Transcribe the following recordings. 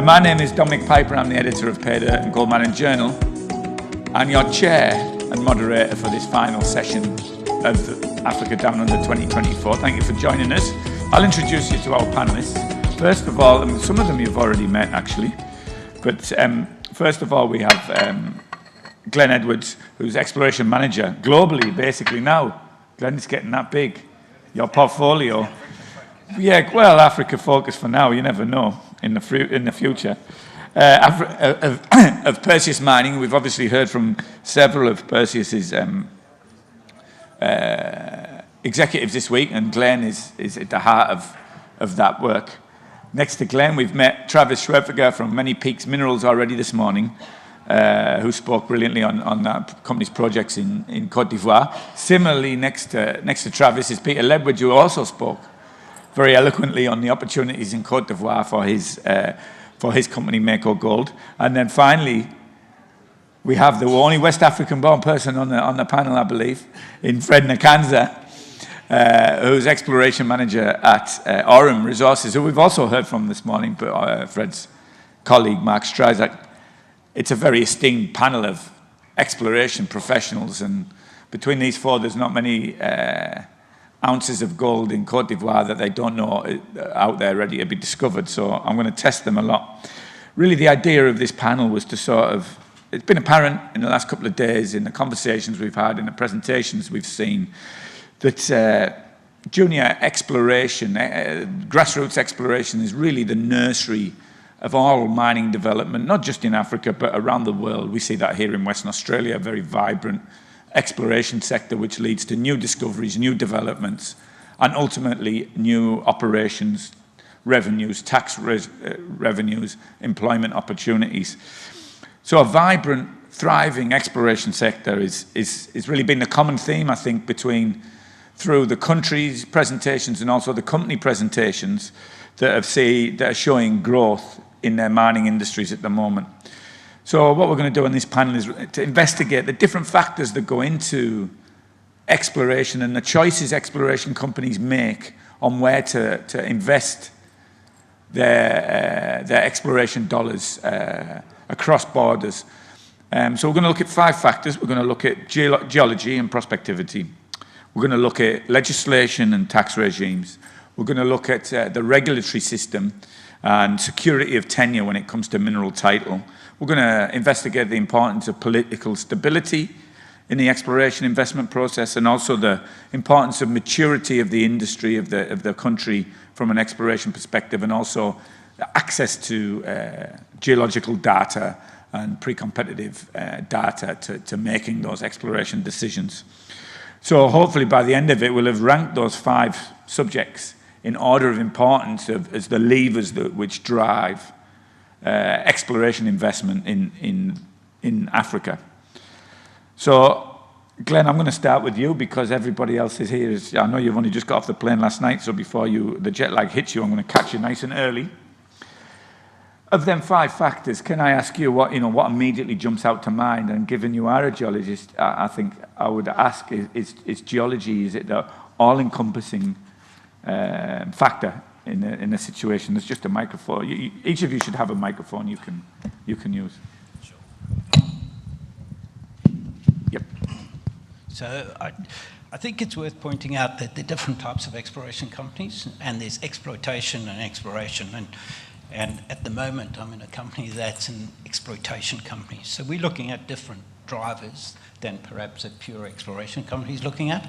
My name is Dominic Piper. I'm the editor of Pay Dirt and Gold Mining Journal, and your chair and moderator for this final session of Africa Down Under 2024. Thank you for joining us. I'll introduce you to our panelists. First of all, and some of them you've already met actually, but first of all we have Glenn Edwards, who's exploration manager globally, basically now. Glenn, it's getting that big. Your portfolio. Yeah, well, Africa focus for now, you never know in the future. Of Perseus Mining, we've obviously heard from several of Perseus's executives this week, and Glenn is at the heart of that work. Next to Glenn, we've met Travis Schwertfeger from Many Peaks Minerals already this morning, who spoke brilliantly on that company's projects in Cote d'Ivoire. Similarly, next to Travis is Peter Ledwidge, who also spoke very eloquently on the opportunities in Cote d'Ivoire for his company, Mako Gold. And then finally, we have the only West African-born person on the panel, I believe, in Fred Nkanzu, who's exploration manager at Aurum Resources, who we've also heard from this morning, but Fred's colleague, Mark Stryzak. It's a very esteemed panel of exploration professionals, and between these four, there's not many ounces of gold in Cote d'Ivoire that they don't know out there ready to be discovered, so I'm going to test them a lot. Really, the idea of this panel was to it's been apparent in the last couple of days in the conversations we've had, in the presentations we've seen, that junior exploration, grassroots exploration is really the nursery of all mining development, not just in Africa, but around the world. We see that here in Western Australia, a very vibrant exploration sector, which leads to new discoveries, new developments, and ultimately new operations, revenues, tax revenues, employment opportunities. So a vibrant, thriving exploration sector is really been the common theme, I think, through the country's presentations and also the company presentations that are showing growth in their mining industries at the moment. So what we're going to do on this panel is to investigate the different factors that go into exploration and the choices exploration companies make on where to invest their exploration dollars across borders. So we're going to look at 5 factors. We're going to look at geology and prospectivity. We're going to look at legislation and tax regimes. We're going to look at the regulatory system and security of tenure when it comes to mineral title. We're going to investigate the importance of political stability in the exploration investment process, and also the importance of maturity of the industry of the country from an exploration perspective, and also access to geological data and pre-competitive data to making those exploration decisions. So hopefully by the end of it, we'll have ranked those 5 subjects in order of importance as the levers which drive exploration investment in Africa. So, Glenn, I'm going to start with you because everybody else is here. I know you've only just got off the plane last night, so before the jet lag hits you, I'm going to catch you nice and early. Of them 5 factors, can I ask you what immediately jumps out to mind? And given you are a geologist, I think I would ask: is geology, is it the all-encompassing factor in a situation? There's just a microphone. Each of you should have a microphone you can use. Sure. Yep. So I think it's worth pointing out that there are different types of exploration companies, and there's exploitation and exploration. And at the moment, I'm in a company that's an exploitation company. So we're looking at different drivers than perhaps a pure exploration company is looking at.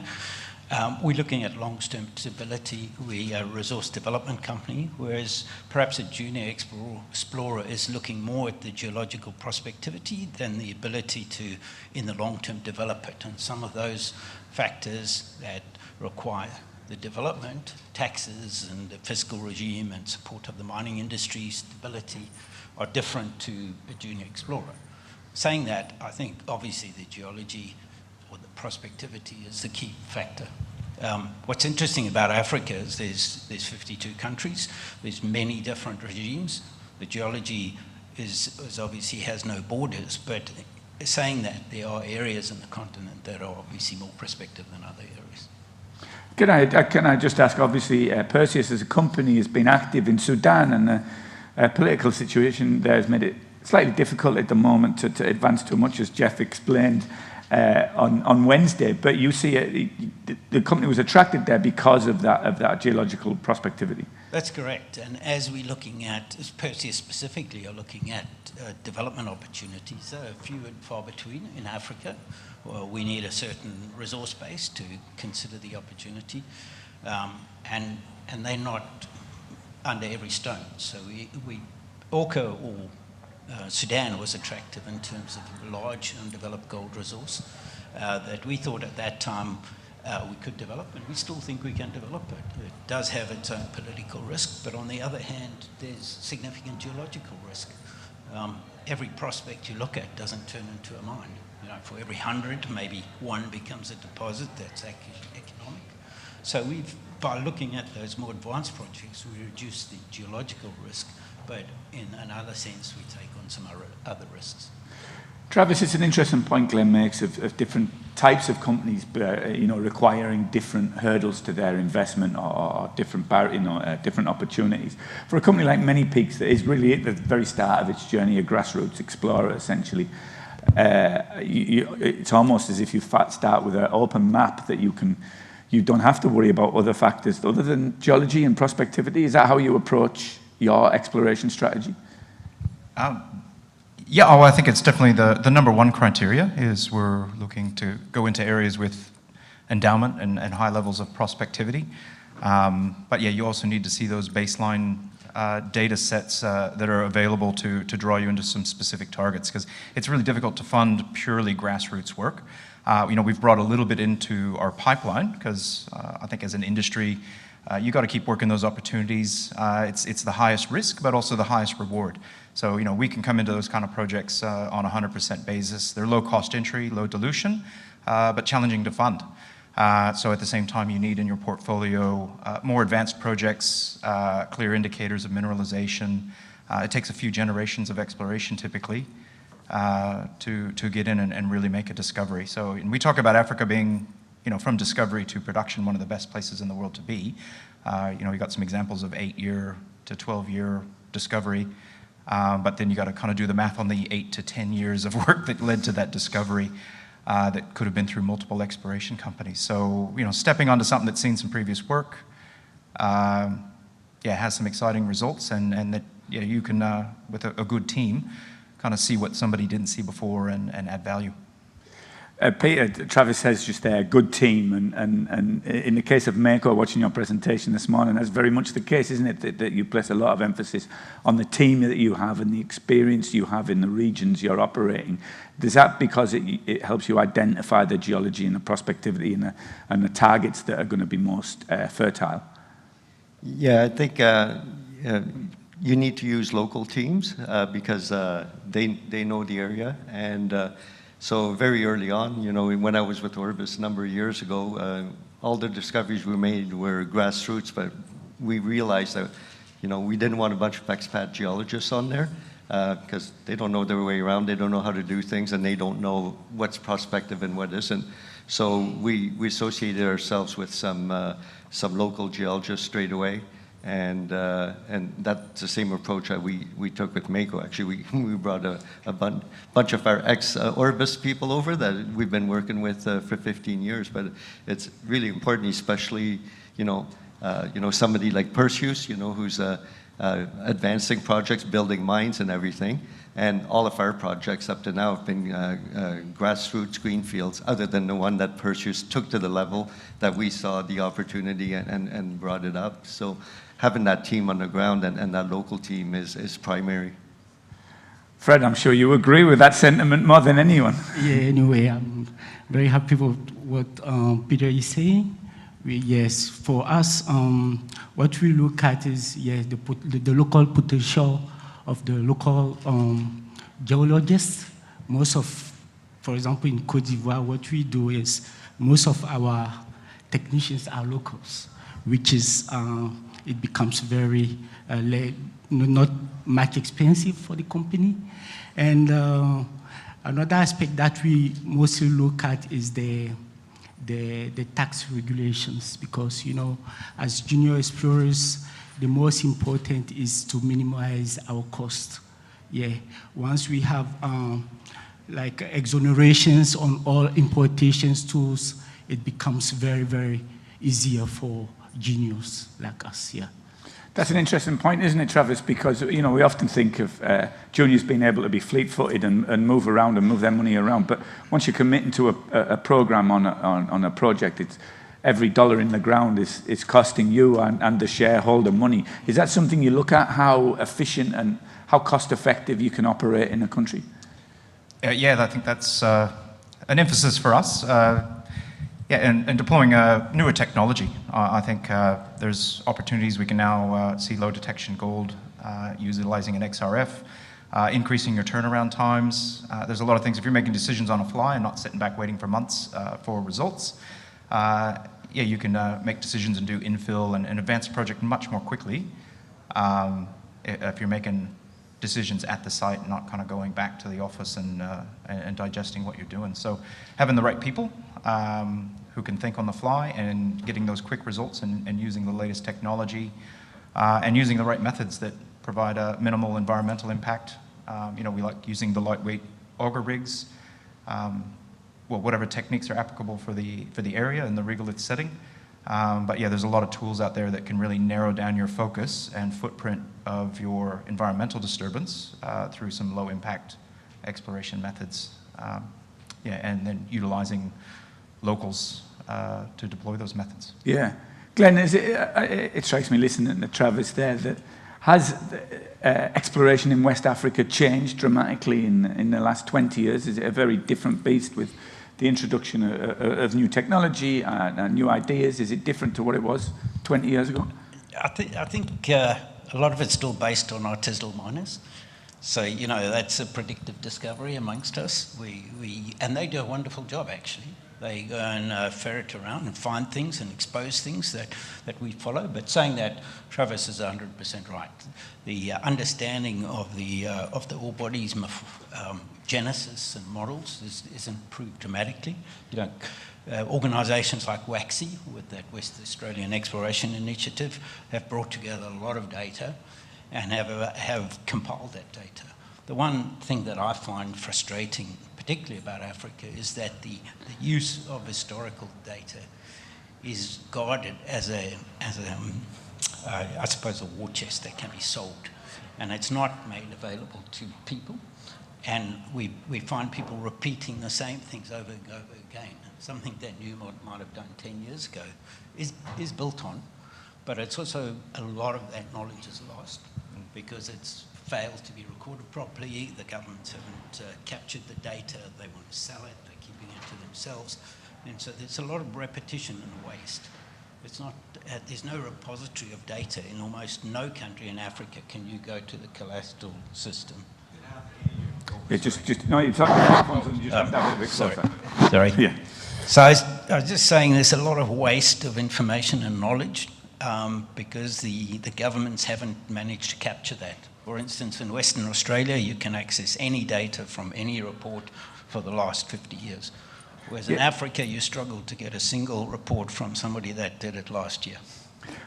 We're looking at long-term stability. We're a resource development company, whereas perhaps a junior explorer is looking more at the geological prospectivity than the ability to, in the long term, develop it. And some of those factors that require the development, taxes and the fiscal regime and support of the mining industry, stability, are different to a junior explorer. Saying that, I think obviously the geology or the prospectivity is the key factor. What's interesting about Africa is there's 52 countries, there's many different regimes. The geology is obviously has no borders, but saying that, there are areas in the continent that are obviously more prospective than other areas. Can I just ask, obviously Perseus as a company has been active in Sudan and political situation there has made it slightly difficult at the moment to advance too much, as Jeff explained on Wednesday. But you see, the company was attracted there because of that geological prospectivity. That's correct. And as we're looking at, as Perseus specifically, are looking at development opportunities, they're few and far between in Africa. Well, we need a certain resource base to consider the opportunity, and they're not under every stone. So Orca or Sudan was attractive in terms of large undeveloped gold resource that we thought at that time we could develop, and we still think we can develop it. It does have its own political risk, but on the other hand, there's significant geological risk. Every prospect you look at doesn't turn into a mine. You know, for every 100, maybe one becomes a deposit that's economic. So by looking at those more advanced projects, we reduce the geological risk, but in another sense, we take on some other risks. Travis, it's an interesting point Glenn makes of different types of companies, requiring different hurdles to their investment or different opportunities. For a company like Many Peaks, that is really at the very start of its journey, a grassroots explorer, essentially. It's almost as if you start with an open map that you don't have to worry about other factors other than geology and prospectivity. Is that how you approach your exploration strategy? Yeah, I think it's definitely the number one criteria is we're looking to go into areas with endowment and high levels of prospectivity. But yeah, you also need to see those baseline data sets that are available to draw you into some specific targets, because it's really difficult to fund purely grassroots work. We've brought a little bit into our pipeline because I think as an industry, you got to keep working those opportunities. It's the highest risk, but also the highest reward. So, we can come into those kind of projects on a 100% basis. They're low cost entry, low dilution, but challenging to fund. So at the same time, you need in your portfolio more advanced projects, clear indicators of mineralization. It takes a few generations of exploration typically to get in and really make a discovery. So and we talk about Africa being, from discovery to production, one of the best places in the world to be. We got some examples of 8-year to 12-year discovery. But then you got to kind of do the math on the 8 to 10 years of work that led to that discovery that could have been through multiple exploration companies. So, stepping onto something that's seen some previous work, has some exciting results, and that you can, with a good team, kind of see what somebody didn't see before and add value. Peter, Travis says just there, good team, and in the case of Mako, watching your presentation this morning, that's very much the case, isn't it, that you place a lot of emphasis on the team that you have and the experience you have in the regions you're operating. Is that because it helps you identify the geology and the prospectivity and the targets that are going to be most fertile? Yeah, I think you need to use local teams because they know the area, and so very early on, when I was with Orbis a number of years ago, all the discoveries we made were grassroots, but we realized that, we didn't want a bunch of expat geologists on there because they don't know their way around, they don't know how to do things, and they don't know what's prospective and what isn't. So we associated ourselves with some local geologists straight away. And that's the same approach that we took with Mako. Actually, we brought a bunch of our ex-Orbis people over that we've been working with for 15 years. But it's really important, especially somebody like Perseus, who's advancing projects, building mines and everything. And all of our projects up to now have been grassroots greenfields, other than the one that Perseus took to the level that we saw the opportunity and brought it up. So having that team on the ground and that local team is primary. Fred, I'm sure you agree with that sentiment more than anyone. Yeah, anyway, I'm very happy with what Peter is saying. Yes, for us, what we look at is the local potential of the local geologists. For example, in Côte d'Ivoire, what we do is most of our technicians are locals, which is it becomes very not much expensive for the company. And another aspect that we mostly look at is the tax regulations, because as junior explorers, the most important is to minimize our cost. Yeah, once we have like exonerations on all importations tools, it becomes very, very easier for juniors like us, yeah. That's an interesting point, isn't it, Travis? Because, you know, we often think of juniors being able to be fleet-footed and move around and move their money around. But once you're committing to a program on a project, it's every dollar in the ground is costing you and the shareholder money. Is that something you look at, how efficient and how cost-effective you can operate in a country? Yeah, I think that's an emphasis for us. And deploying newer technology. I think there's opportunities we can now see low detection gold, utilizing an XRF, increasing your turnaround times. There's a lot of things. If you're making decisions on a fly and not sitting back waiting for months for results, you can make decisions and do infill and advance the project much more quickly if you're making decisions at the site and not kind of going back to the office and digesting what you're doing. So having the right people who can think on the fly and getting those quick results and using the latest technology and using the right methods that provide a minimal environmental impact. You know, we like using the lightweight auger rigs, whatever techniques are applicable for the area and the regolith setting. But yeah, there's a lot of tools out there that can really narrow down your focus and footprint of your environmental disturbance through some low impact exploration methods. And then utilizing locals to deploy those methods. Yeah. Glenn, it strikes me listening to Travis there that has exploration in West Africa changed dramatically in the last 20 years? Is it a very different beast with the introduction of new technology and new ideas? Is it different to what it was 20 years ago? I think a lot of it's still based on artisanal miners. So, you know, that's a predictive discovery amongst us. And they do a wonderful job, actually. They go and ferret around and find things and expose things that we follow. But saying that, Travis is 100% right. The understanding of the ore bodies, genesis and models is improved dramatically. You know, organisations like WAXI, with that West Australian Exploration Initiative, have brought together a lot of data and have compiled that data. The one thing that I find frustrating, particularly about Africa, is that the use of historical data is guarded as I suppose, a war chest that can be sold, and it's not made available to people. And we find people repeating the same things over and over again. Something that Newmont might have done 10 years ago is built on, but it's also a lot of that knowledge is lost because it's failed to be recorded properly. The governments haven't captured the data. They want to sell it. They're keeping it to themselves. And so there's a lot of repetition and waste. It's not, there's no repository of data in almost no country in Africa. Can you go to the cadastral system? Yeah, just no, you're talking about and just have that a bit closer. Sorry. Yeah. So I was just saying there's a lot of waste of information and knowledge because the governments haven't managed to capture that. For instance, in Western Australia, you can access any data from any report for the last 50 years. Whereas in Africa, you struggle to get a single report from somebody that did it last year.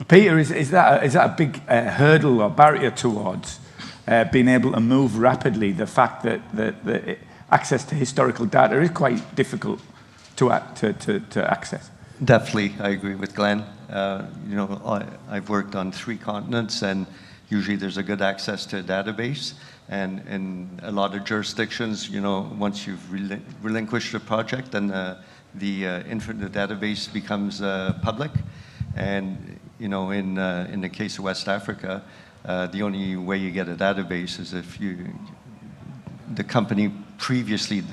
Peter, is that a big hurdle or barrier towards being able to move rapidly? The fact that access to historical data is quite difficult to access. Definitely, I agree with Glenn. You know, I've worked on 3 continents, and usually there's a good access to a database. And in a lot of jurisdictions, you know, once you've relinquished a project, then the database becomes public. And you know, in the case of West Africa, the only way you get a database is if the company previously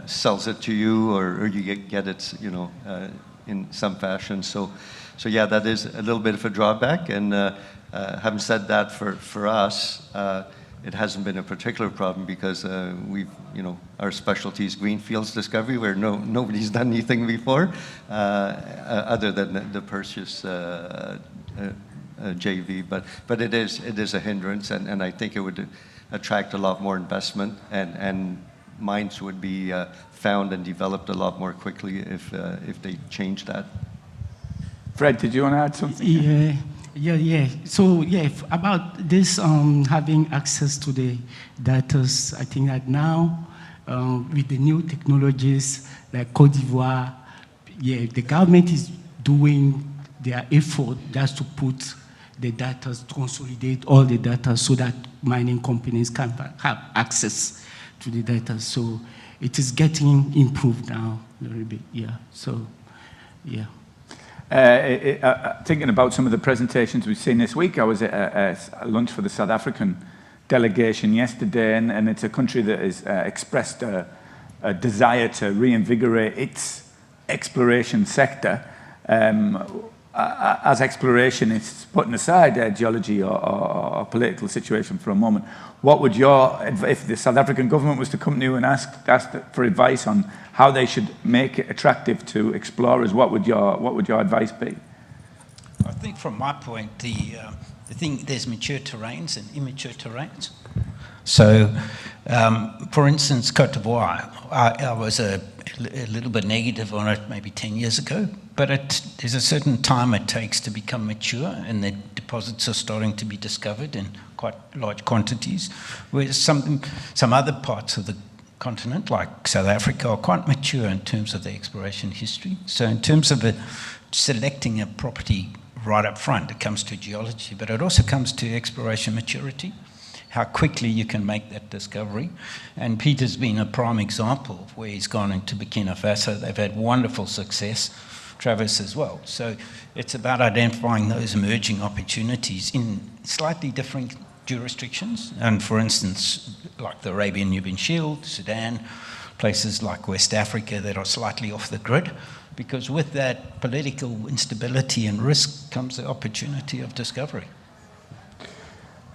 sells it to you, or you get it, you know, in some fashion. So yeah, that is a little bit of a drawback. And having said that, for us, it hasn't been a particular problem because we've, you know, our specialty is greenfields discovery, where nobody's done anything before, other than the Perseus JV. But it is a hindrance, and I think it would attract a lot more investment, and mines would be found and developed a lot more quickly if they change that. Fred, did you want to add something? Yeah, Yeah. So about this having access to the data, I think that now with the new technologies like Côte d'Ivoire, the government is doing their effort just to put the data, to consolidate all the data so that mining companies can have access to the data. So it is getting improved now a little bit. Thinking about some of the presentations we've seen this week, I was at a lunch for the South African delegation yesterday, and it's a country that has expressed a desire to reinvigorate its exploration sector. As exploration is putting aside geology or political situation for a moment, what would if the South African government was to come to you and ask for advice on how they should make it attractive to explorers, what would your advice be? I think from my point, the thing, there's mature terrains and immature terrains. So, for instance, Côte d'Ivoire, I was a little bit negative on it maybe 10 years ago, but there's a certain time it takes to become mature, and the deposits are starting to be discovered in quite large quantities, whereas some other parts of the continent, like South Africa, are quite mature in terms of the exploration history. So in terms of selecting a property right up front, it comes to geology, but it also comes to exploration maturity, how quickly you can make that discovery. And Peter's been a prime example of where he's gone into Burkina Faso. They've had wonderful success, Travis as well. So it's about identifying those emerging opportunities in slightly different jurisdictions. And for instance, like the Arabian Nubian Shield, Sudan, places like West Africa that are slightly off the grid, because with that political instability and risk comes the opportunity of discovery.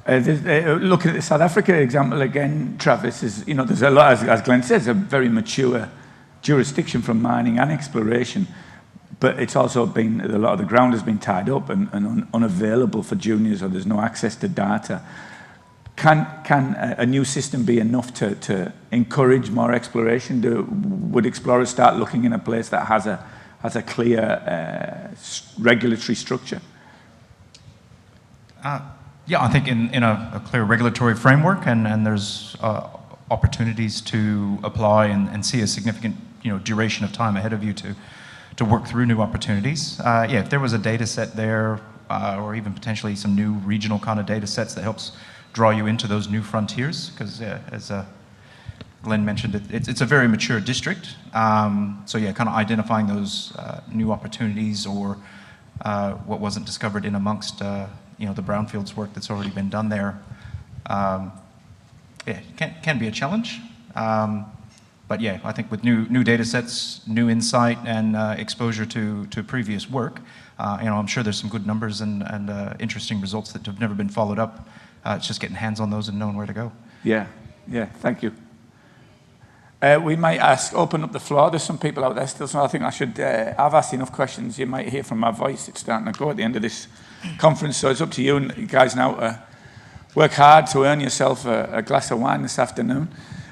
Looking at the South Africa example again, Travis, there's a lot, as Glenn says, a very mature jurisdiction from mining and exploration, but it's also been, a lot of the ground has been tied up and unavailable for juniors, or there's no access to data. Can a new system be enough to encourage more exploration? Would explorers start looking in a place that has a clear regulatory structure? Yeah, I think in a clear regulatory framework, and there's opportunities to apply and see a significant duration of time ahead of you to work through new opportunities. If there was a data set there, or even potentially some new regional kind of data sets that helps draw you into those new frontiers, because as Glenn mentioned, it's a very mature district. So kind of identifying those new opportunities or what wasn't discovered in amongst the brownfields work that's already been done there, can be a challenge. But I think with new data sets, new insight, and exposure to previous work, I'm sure there's some good numbers and interesting results that have never been followed up. It's just getting hands on those and knowing where to go. Yeah, thank you. We might open up the floor. There's some people out there still, so I think I've asked enough questions. You might hear from my voice. It's starting to go at the end of this conference, so it's up to you guys now to work hard to earn yourself a glass of wine this afternoon.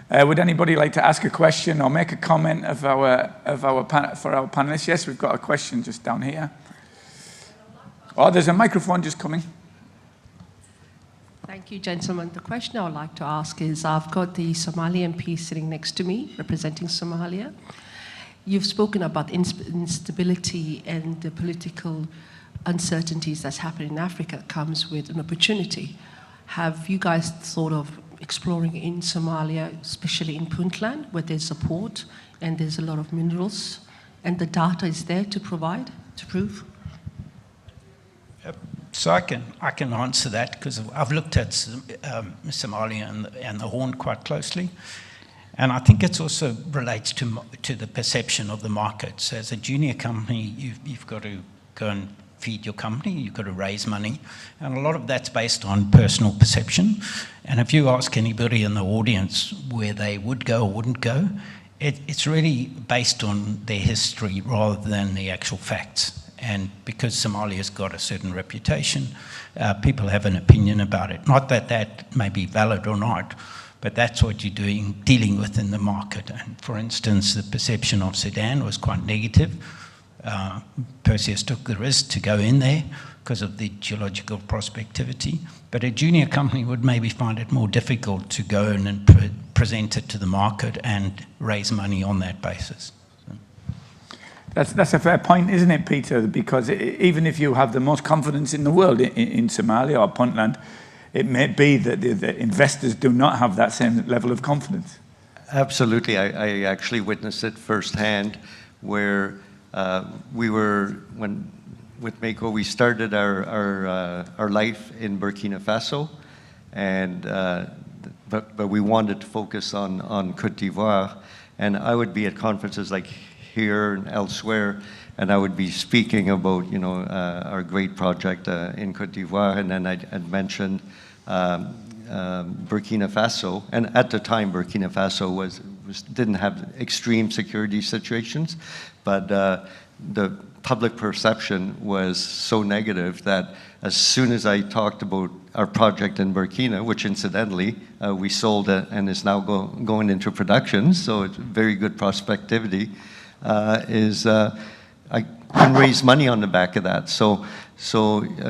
Would anybody like to ask a question or make a comment for our panelists? Yes, we've got a question just down here. Oh, there's a microphone just coming. Thank you, gentlemen. The question I would like to ask is, I've got the Somali MP sitting next to me, representing Somalia. You've spoken about instability and the political uncertainties that's happening in Africa comes with an opportunity. Have you guys thought of exploring in Somalia, especially in Puntland, where there's support and there's a lot of minerals, and the data is there to provide, to prove? So I can answer that, because I've looked at Somalia and the Horn quite closely, and I think it also relates to the perception of the market. So as a junior company, you've got to go and feed your company, you've got to raise money, and a lot of that's based on personal perception. And if you ask anybody in the audience where they would go or wouldn't go, it's really based on their history rather than the actual facts. And because Somalia's got a certain reputation, people have an opinion about it. Not that that may be valid or not, but that's what you're dealing with in the market. And for instance, the perception of Sudan was quite negative. Perseus took the risk to go in there because of the geological prospectivity. But a junior company would maybe find it more difficult to go in and present it to the market and raise money on that basis. That's a fair point, isn't it, Peter? Because even if you have the most confidence in the world in Somalia or Puntland, it may be that the investors do not have that same level of confidence. Absolutely. I actually witnessed it firsthand where with Mako, we started our life in Burkina Faso, and but we wanted to focus on Côte d'Ivoire, and I would be at conferences like here and elsewhere, and I would be speaking about our great project in Côte d'Ivoire, and then I'd mentioned Burkina Faso, and at the time Burkina Faso didn't have extreme security situations, but the public perception was so negative that as soon as I talked about our project in Burkina, which incidentally we sold and is now going into production, so it's very good prospectivity, I can raise money on the back of that. So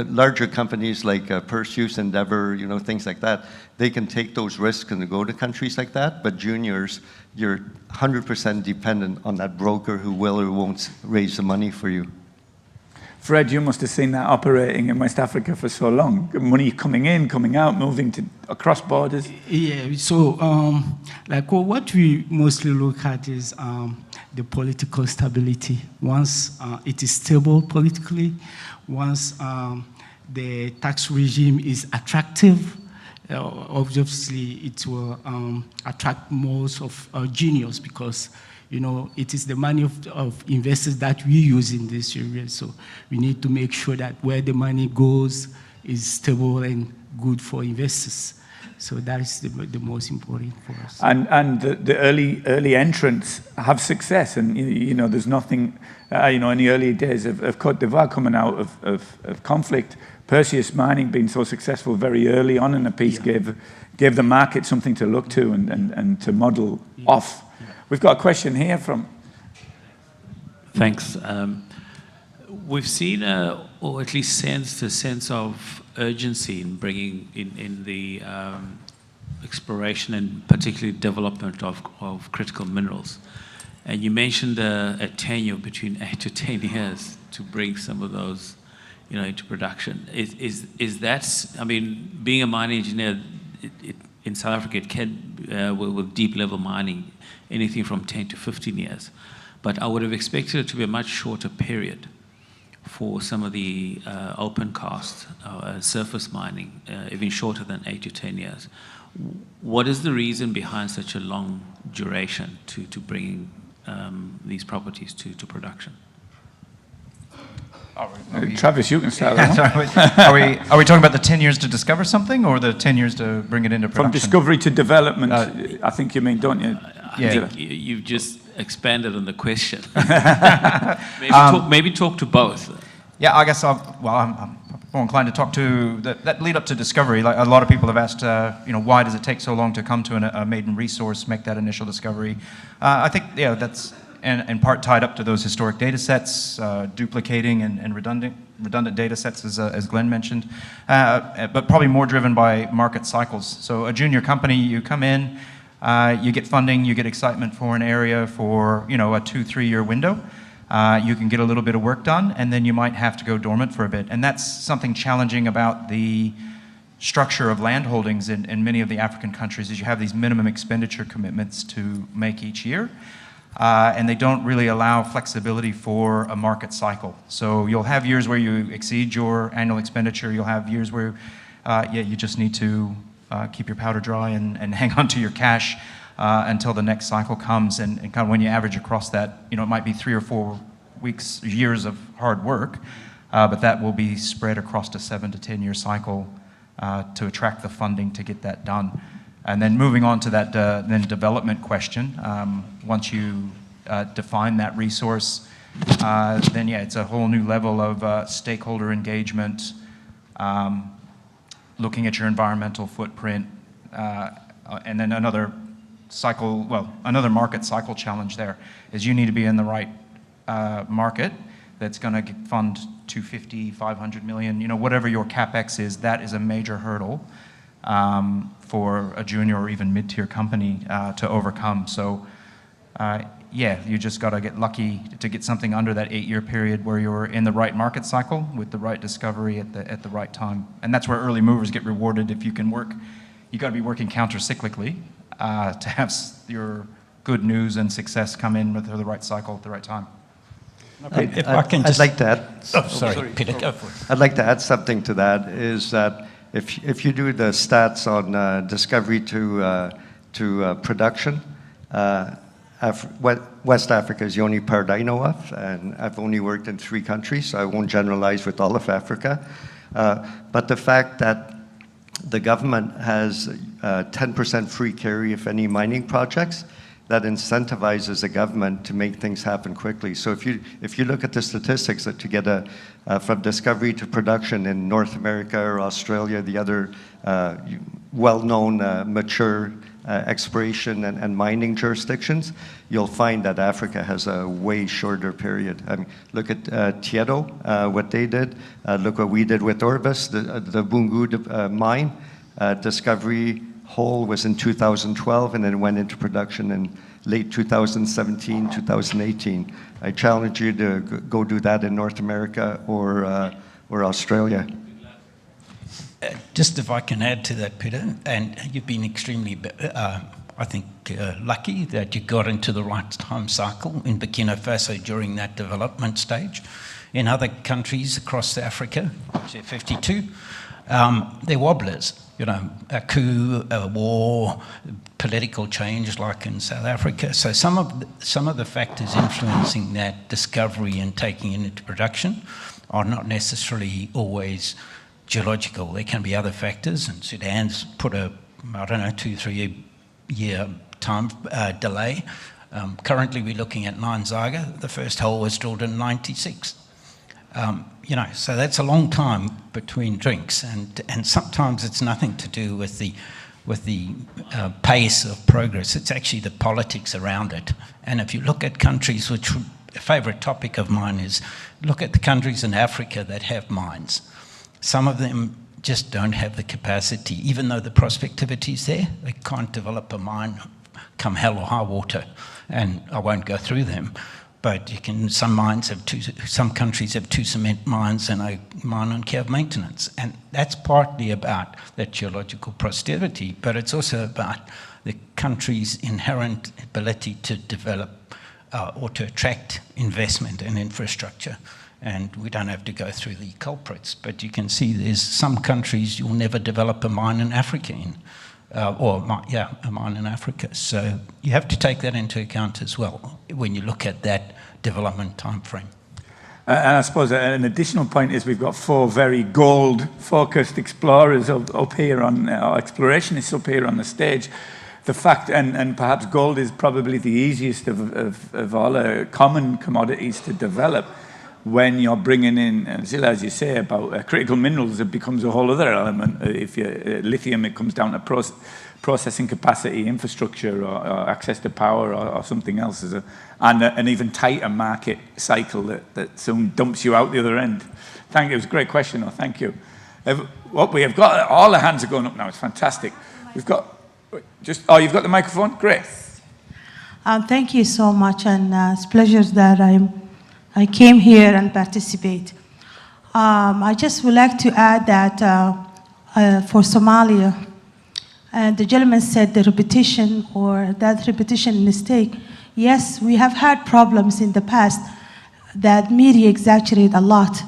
larger companies like Perseus, Endeavor, things like that, they can take those risks and go to countries like that. But juniors, you're 100% dependent on that broker who will or won't raise the money for you. Fred, you must have seen that operating in West Africa for so long. Money coming in, coming out, moving across borders. Yeah, so what we mostly look at is the political stability. Once it is stable politically, once the tax regime is attractive, obviously it will attract most of juniors because it is the money of investors that we use in this area. So we need to make sure that where the money goes is stable and good for investors. So that is the most important for us. And the early entrants have success, and there's nothing, in the early days of Côte d'Ivoire coming out of conflict, Perseus Mining being so successful very early on in the piece gave the market something to look to and to model off. We've got a question here from... Thanks. We've seen, or at least sensed, a sense of urgency in bringing in the exploration and particularly development of critical minerals. And you mentioned a tenure between 8 to 10 years to bring some of those into production. Is that, being a mining engineer in South Africa, it can, with deep level mining, anything from 10 to 15 years. But I would have expected it to be a much shorter period for some of the open cast surface mining, even shorter than 8 to 10 years. What is the reason behind such a long duration to bringing these properties to production? Travis, you can start that one. Are we talking about the 10 years to discover something or the 10 years to bring it into production? From discovery to development, I think you mean, don't you? Yeah. You've just expanded on the question. maybe talk to both. Yeah, I guess I'm more inclined to talk to that lead up to discovery. Like a lot of people have asked, why does it take so long to come to a maiden resource, make that initial discovery? I think, that's in part tied up to those historic data sets, duplicating and redundant data sets, as Glenn mentioned, but probably more driven by market cycles. So a junior company, you come in, you get funding, you get excitement for an area for a 2-3 year window. You can get a little bit of work done, and then you might have to go dormant for a bit. And that's something challenging about the structure of land holdings in many of the African countries, is you have these minimum expenditure commitments to make each year. And they don't really allow flexibility for a market cycle. So you'll have years where you exceed your annual expenditure. You'll have years where, you just need to keep your powder dry and hang on to your cash until the next cycle comes. And kind of when you average across that, it might be 3 or 4 years of hard work, but that will be spread across a 7 to 10 year cycle to attract the funding to get that done. And then moving on to that then development question, once you define that resource, then it's a whole new level of stakeholder engagement, looking at your environmental footprint, and then another market cycle challenge there is you need to be in the right market that's going to fund 250, 500 million, whatever your CapEx is, that is a major hurdle for a junior or even mid-tier company to overcome. So yeah, you just got to get lucky to get something under that 8-year period where you're in the right market cycle with the right discovery at the right time. And that's where early movers get rewarded. If you can work, you got to be working counter-cyclically to have your good news and success come in with the right cycle at the right time. If I can just... I'd like to add... Oh, sorry, Peter, go for it. I'd like to add something to that, is that if you do the stats on discovery to production, West Africa is the only part I know of, and I've only worked in 3 countries, so I won't generalize with all of Africa. But the fact that the government has 10% free carry of any mining projects, that incentivizes the government to make things happen quickly. So if you look at the statistics that to get from discovery to production in North America or Australia, the other well-known mature exploration and mining jurisdictions, you'll find that Africa has a way shorter period. I mean, look at Tieto, what they did. Look what we did with Orbis, the Bungu mine. Discovery hole was in 2012 and then went into production in late 2017, 2018. I challenge you to go do that in North America or Australia. Just if I can add to that, Peter, and you've been extremely, I think, lucky that you got into the right time cycle in Burkina Faso during that development stage. In other countries across Africa, 52, they're wobblers. A coup, a war, political change like in South Africa. So some of the factors influencing that discovery and taking it into production are not necessarily always geological. There can be other factors, and Sudan's put a, 2-3 year time delay. Currently we're looking at Nyanzaga. The first hole was drilled in 96. So that's a long time between drinks, and sometimes it's nothing to do with the pace of progress. It's actually the politics around it. And if you look at countries, which a favourite topic of mine is, look at the countries in Africa that have mines. Some of them just don't have the capacity, even though the prospectivity is there. They can't develop a mine come hell or high water, and I won't go through them. But some countries have 2 cement mines and a mine on care of maintenance. And that's partly about that geological prosperity, but it's also about the country's inherent ability to develop or to attract investment and infrastructure. And we don't have to go through the culprits, but you can see there's some countries you'll never develop a mine in Africa in. A mine in Africa. So you have to take that into account as well when you look at that development time frame. And I suppose an additional point is we've got 4 very gold-focused explorers up here on, explorationists up here on the stage. The fact, and perhaps gold is probably the easiest of all common commodities to develop. When you're bringing in, as you say, about critical minerals, it becomes a whole other element. If you lithium, it comes down to processing capacity, infrastructure, or access to power, or something else. And an even tighter market cycle that soon dumps you out the other end. Thank you. It was a great question. Thank you. What we have got, all the hands are going up now. It's fantastic. We've got you've got the microphone. Great. Thank you so much, and it's a pleasure that I came here and participate. I just would like to add that for Somalia, the gentleman said the repetition or that repetition mistake. Yes, we have had problems in the past that media exaggerate a lot,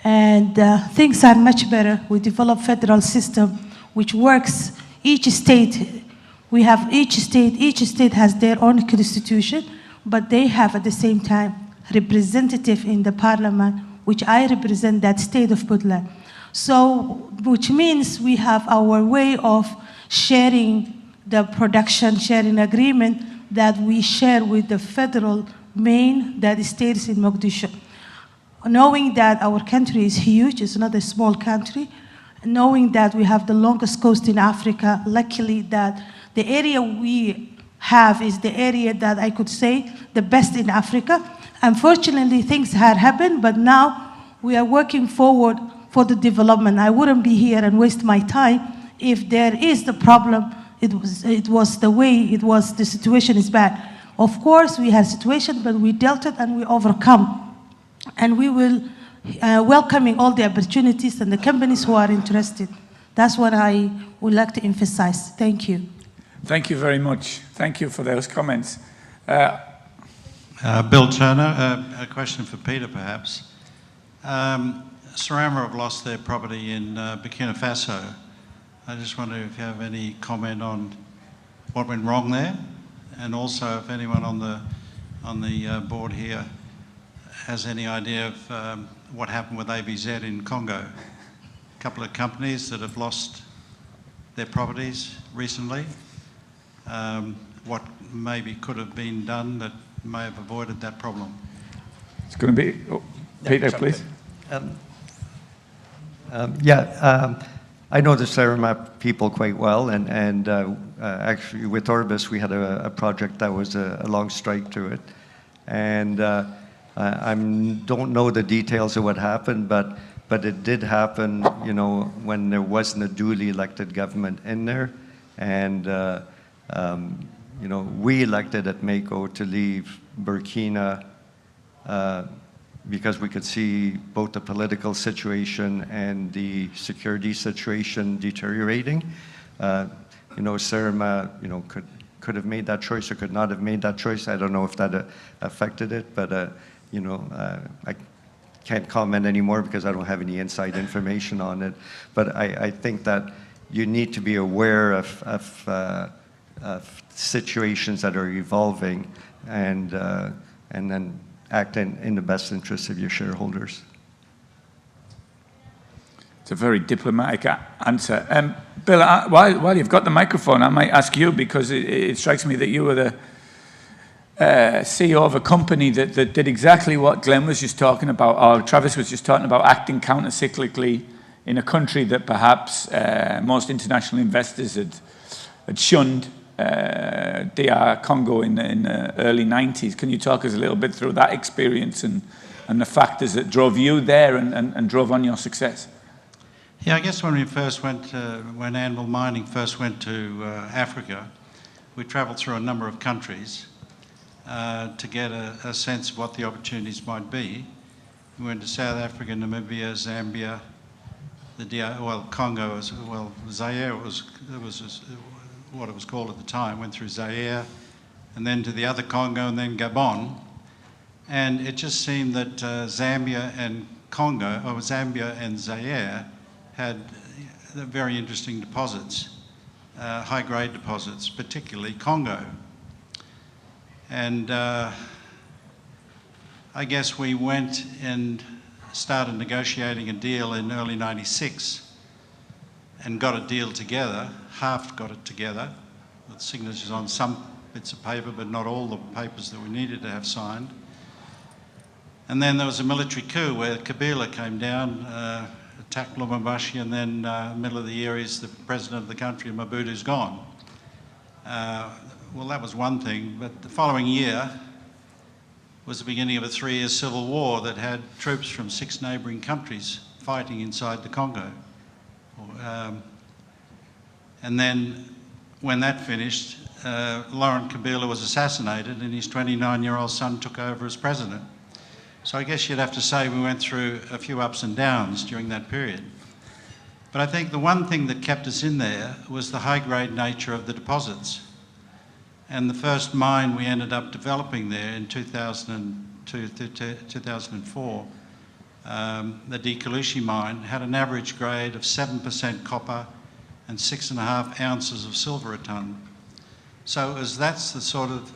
and things are much better. We develop federal system which works. Each state has their own constitution, but they have at the same time representative in the parliament, which I represent that state of Puntland. So, which means we have our way of sharing the production, sharing agreement that we share with the federal main that stays in Mogadishu. Knowing that our country is huge, it's not a small country, knowing that we have the longest coast in Africa, luckily that the area we have is the area that I could say the best in Africa. Unfortunately, things had happened, but now we are working forward for the development. I wouldn't be here and waste my time if there is the problem. It was the way it was, the situation is bad. Of course, we had situation, but we dealt it and we overcome. And we will welcoming all the opportunities and the companies who are interested. That's what I would like to emphasize. Thank you. Thank you very much. Thank you for those comments. Bill Turner, a question for Peter perhaps. Sarama have lost their property in Burkina Faso. I just wonder if you have any comment on what went wrong there, and also if anyone on the board here has any idea of what happened with ABZ in Congo. A couple of companies that have lost their properties recently. What maybe could have been done that may have avoided that problem? It's going to be, Peter, please. I know the Sarama people quite well, and actually with Orbis we had a project that was a long strike to it. And I don't know the details of what happened, but it did happen, you know, when there wasn't a duly elected government in there. And, you know, we elected at Mako to leave Burkina because we could see both the political situation and the security situation deteriorating. You know, Sarama, you know, could have made that choice or could not have made that choice. I don't know if that affected it, but you know, I can't comment anymore because I don't have any inside information on it. But I think that you need to be aware of situations that are evolving and then act in the best interest of your shareholders. It's a very diplomatic answer. Bill, while you've got the microphone, I might ask you, because it strikes me that you were the CEO of a company that did exactly what Glenn was just talking about, or Travis was just talking about, acting counter-cyclically in a country that perhaps most international investors had shunned, DR Congo in the early 90s. Can you talk us a little bit through that experience and the factors that drove you there and drove on your success? Yeah, I guess when we first went, when Aurum Mining first went to Africa, we travelled through a number of countries to get a sense of what the opportunities might be. We went to South Africa, Namibia, Zambia, Congo, Zaire was what it was called at the time. Went through Zaire, and then to the other Congo, and then Gabon. And it just seemed that Zambia and Zaire had very interesting deposits, high-grade deposits, particularly Congo. And I guess we went and started negotiating a deal in early '96 and got a deal together, half got it together, with signatures on some bits of paper, but not all the papers that we needed to have signed. And then there was a military coup where Kabila came down, attacked Lubumbashi, and then middle of the year is the president of the country, Mobutu's gone. Well, that was one thing, but the following year was the beginning of a 3-year civil war that had troops from 6 neighbouring countries fighting inside the Congo. And then when that finished, Laurent Kabila was assassinated and his 29-year-old son took over as president. So I guess you'd have to say we went through a few ups and downs during that period. But I think the one thing that kept us in there was the high-grade nature of the deposits. And the first mine we ended up developing there in 2002 to 2004, the Dikalushi mine, had an average grade of 7% copper and 6.5 ounces of silver a tonne. So that's the sort of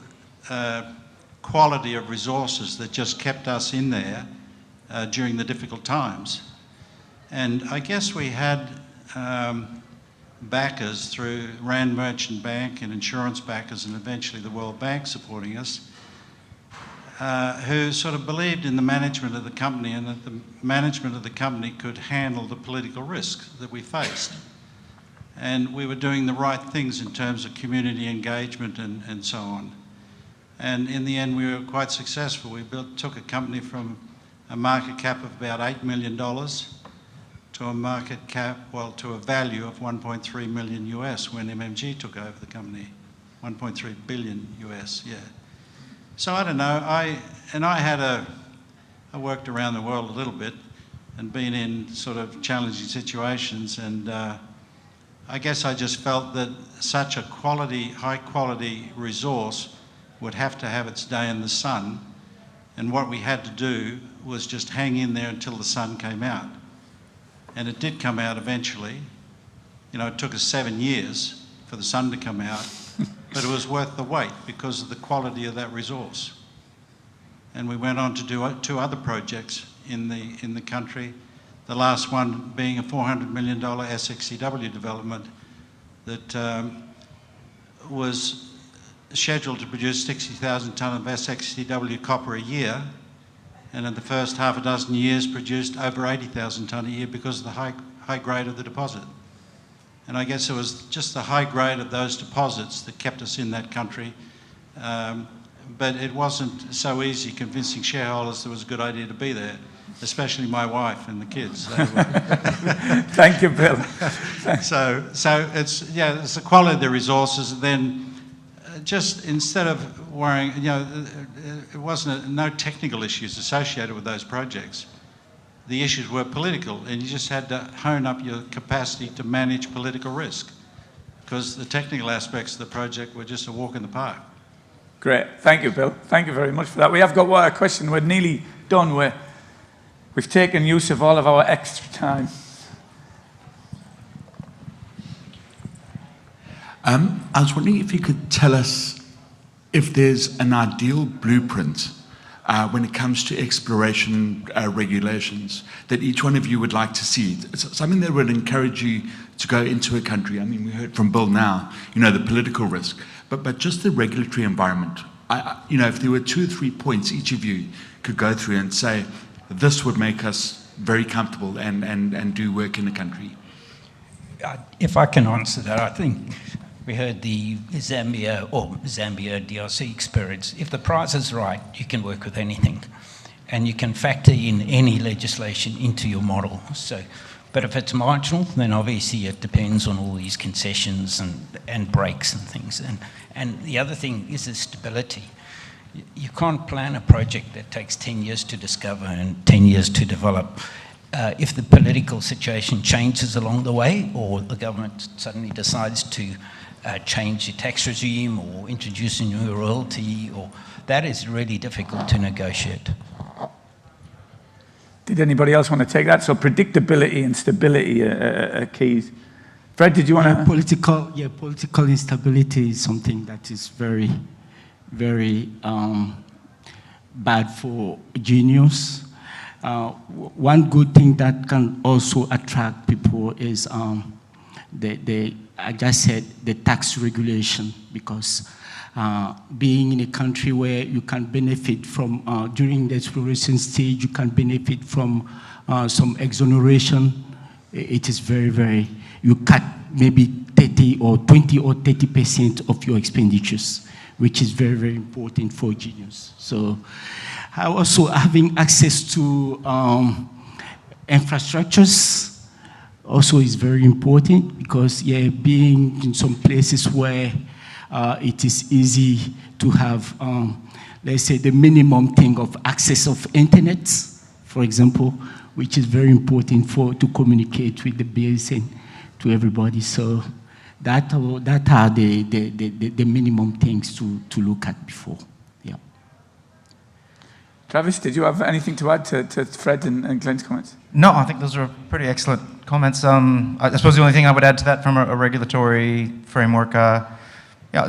quality of resources that just kept us in there during the difficult times. And I guess we had backers through Rand Merchant Bank and insurance backers and eventually the World Bank supporting us, who sort of believed in the management of the company and that the management of the company could handle the political risks that we faced. And we were doing the right things in terms of community engagement and so on. And in the end, we were quite successful. We took a company from a market cap of about $8 million to a market cap, well, to a value of 1.3 million US when MMG took over the company. 1.3 billion US, yeah. So I don't know, I worked around the world a little bit and been in sort of challenging situations, and I guess I just felt that such a high quality resource would have to have its day in the sun, and what we had to do was just hang in there until the sun came out. And it did come out eventually. You know, it took us 7 years for the sun to come out, but it was worth the wait because of the quality of that resource. And we went on to do 2 other projects in the country, the last one being a $400 million SXEW development that was scheduled to produce 60,000 tonnes of SXEW copper a year, and in the first half a dozen years produced over 80,000 tonne a year because of the high grade of the deposit. And I guess it was just the high grade of those deposits that kept us in that country. But it wasn't so easy convincing shareholders that it was a good idea to be there, especially my wife and the kids. Thank you, Bill. So it's the quality of the resources. And then just instead of worrying, you know, it wasn't no technical issues associated with those projects. The issues were political, and you just had to hone up your capacity to manage political risk, because the technical aspects of the project were just a walk in the park. Great. Thank you, Bill. Thank you very much for that. We have got one question. We're nearly done. We've taken use of all of our extra time. I was wondering if you could tell us if there's an ideal blueprint when it comes to exploration regulations that each one of you would like to see. It's something that would encourage you to go into a country. I mean, we heard from Bill now, you know, the political risk, but just the regulatory environment. You know, if there were 2 or 3 points each of you could go through and say, this would make us very comfortable and do work in the country. If I can answer that, I think we heard the Zambia DRC experience. If the price is right, you can work with anything, and you can factor in any legislation into your model. So, but if it's marginal, then obviously it depends on all these concessions and breaks and things. And the other thing is the stability. You can't plan a project that takes 10 years to discover and 10 years to develop. If the political situation changes along the way, or the government suddenly decides to change the tax regime or introduce a new royalty, or that is really difficult to negotiate. Did anybody else want to take that? So predictability and stability are keys. Fred, did you want to? Political instability is something that is very, very bad for genius. One good thing that can also attract people is I just said the tax regulation, because being in a country where you can benefit from, during the exploration stage, you can benefit from some exoneration. It is very, very, you cut maybe 30 or 20 or 30% of your expenditures, which is very, very important for genius. So also having access to infrastructures also is very important, because being in some places where it is easy to have, let's say, the minimum thing of access of internet, for example, which is very important to communicate with the base and to everybody. So that are the minimum things to look at before. Yeah. Travis, did you have anything to add to Fred and Glenn's comments? No, I think those are pretty excellent comments. I suppose the only thing I would add to that from a regulatory framework,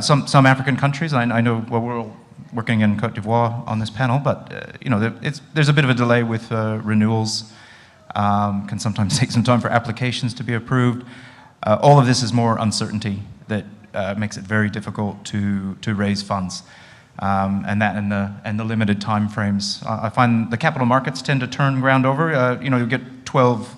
some African countries, I know we're all working in Côte d'Ivoire on this panel, but you know, there's a bit of a delay with renewals. Can sometimes take some time for applications to be approved. All of this is more uncertainty that makes it very difficult to raise funds. And the limited time frames. I find the capital markets tend to turn ground over. You know, you get 12,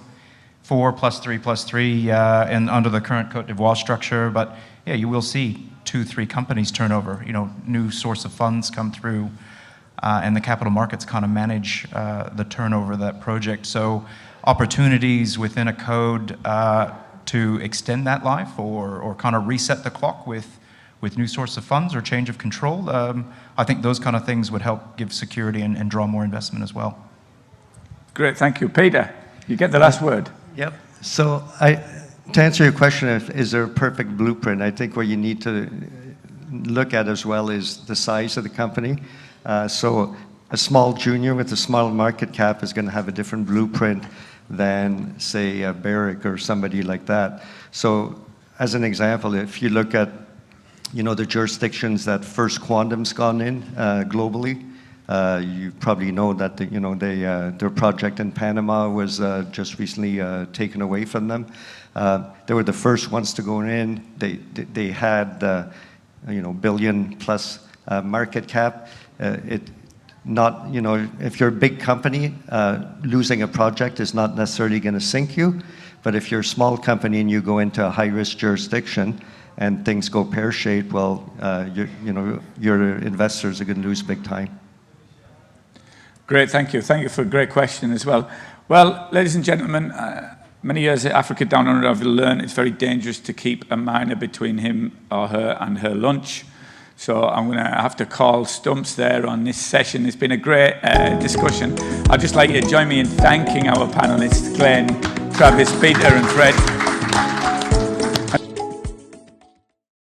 4 plus 3 plus 3 and under the current Côte d'Ivoire structure, but yeah, you will see 2-3 companies turnover. You know, new source of funds come through, and the capital markets kind of manage the turnover of that project. So opportunities within a code to extend that life or kind of reset the clock with new source of funds or change of control, I think those kind of things would help give security and draw more investment as well. Great, thank you. Peter, you get the last word. Yep. So to answer your question, is there a perfect blueprint? I think what you need to look at as well is the size of the company. So a small junior with a small market cap is going to have a different blueprint than, say, a Barrick or somebody like that. So as an example, if you look at, you know, the jurisdictions that First Quantum's gone in globally, you probably know that their project in Panama was just recently taken away from them. They were the first ones to go in. They had billion plus market cap. If you're a big company, losing a project is not necessarily going to sink you. But if you're a small company and you go into a high-risk jurisdiction and things go pear-shaped, well, your investors are going to lose big time. Great, thank you. Thank you for a great question as well. Well, ladies and gentlemen, many years at Africa Down Under, I've learned it's very dangerous to keep a miner between him or her and her lunch. So I'm going to have to call stumps there on this session. It's been a great discussion. I'd just like you to join me in thanking our panelists, Glenn, Travis, Peter and Fred.